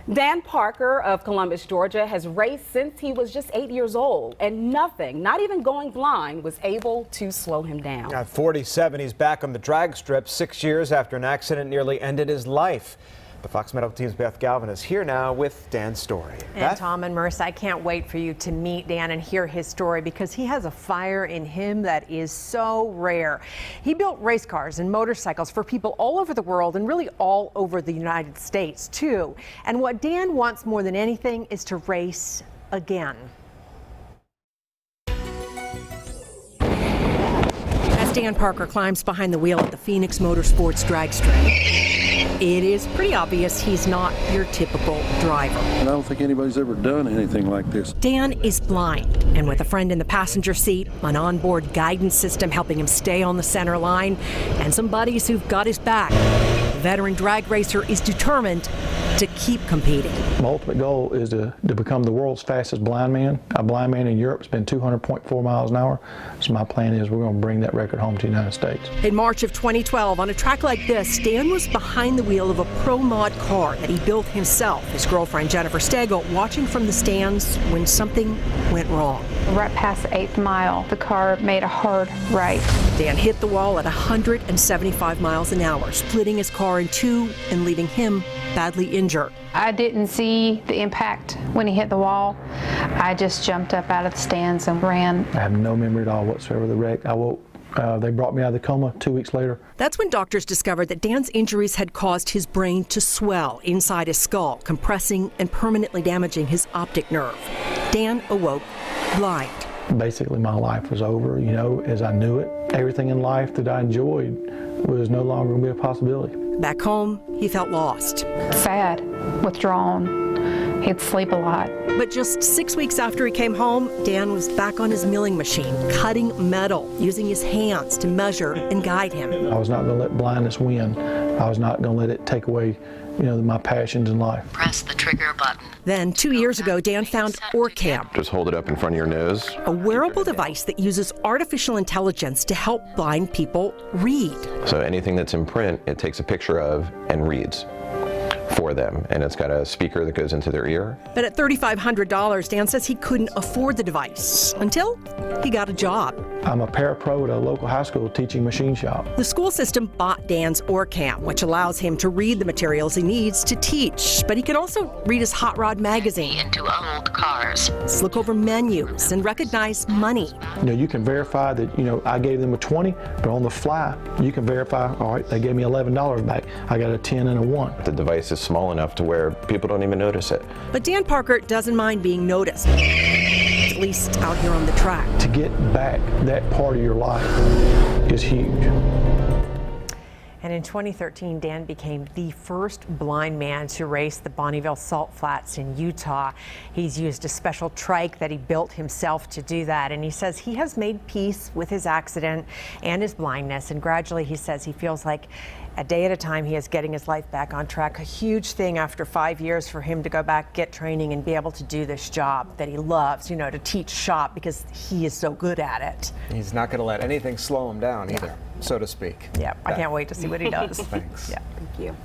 Dan Parker of Columbus, Georgia, has raced since he was just 8 years old, and nothing, not even going blind, was able to slow him down. At 47, he's back on the drag strip 6 years after an accident nearly ended his life. The Fox Medical Team's Beth Galvin is here now with Dan's story. And Tom and Marissa, I can't wait for you to meet Dan and hear his story because he has a fire in him that is so rare. He built race cars and motorcycles for people all over the world and really all over the United States too. And what Dan wants more than anything is to race again. As Dan Parker climbs behind the wheel at the Phoenix Motorsports drag strip, it is pretty obvious he's not your typical driver. I don't think anybody's ever done anything like this. Dan is blind, and with a friend in the passenger seat, an onboard guidance system helping him stay on the center line, and some buddies who've got his back, the veteran drag racer is determined to keep competing. My ultimate goal is to become the world's fastest blind man. A blind man in Europe has been 200.4 miles an hour. So my plan is we're going to bring that record home to the United States. In March of 2012, on a track like this, Dan was behind the wheel of a Pro Mod car that he built himself. His girlfriend Jennifer Stagel watching from the stands when something went wrong. Right past the 8th mile, the car made a hard right. Dan hit the wall at 175 miles an hour, splitting his car in two and leaving him badly injured. I didn't see the impact when he hit the wall. I just jumped up out of the stands and ran. I have no memory at all whatsoever of the wreck. I woke. They brought me out of the coma 2 weeks later. That's when doctors discovered that Dan's injuries had caused his brain to swell inside his skull, compressing and permanently damaging his optic nerve. Dan awoke blind. Basically, my life was over, you know, as I knew it. Everything in life that I enjoyed was no longer going to be a possibility. Back home, he felt lost. Sad, withdrawn. He'd sleep a lot. But just 6 weeks after he came home, Dan was back on his milling machine, cutting metal, using his hands to measure and guide him. I was not going to let blindness win. I was not going to let it take away, you know, my passions in life. Press the trigger button. Then 2 years ago, Dan found Orcam, Just hold it up in front of your nose. a wearable device that uses artificial intelligence to help blind people read. So anything that's in print, it takes a picture of and reads for them. And it's got a speaker that goes into their ear. But at $3,500, Dan says he couldn't afford the device until he got a job. I'm a parapro at a local high school teaching machine shop. The school system bought Dan's Orcam, which allows him to read the materials he needs to teach. But he can also read his Hot Rod magazine, Into old cars. look over menus, and recognize money. You know, you can verify that, you know, I gave them a 20, but on the fly, you can verify, all right, they gave me $11 back. I got a 10 and a 1. The device is small enough to where people don't even notice it. But Dan Parker doesn't mind being noticed, at least out here on the track. To get back that part of your life is huge. And in 2013, Dan became the first blind man to race the Bonneville Salt Flats in Utah. He's used a special trike that he built himself to do that. And he says he has made peace with his accident and his blindness. And gradually, he says he feels like a day at a time he is getting his life back on track. A huge thing after 5 years for him to go back, get training, and be able to do this job that he loves, you know, to teach shop because he is so good at it. He's not going to let anything slow him down either, so to speak. Yeah, I can't wait to see what he does. Thanks. Yeah, thank you.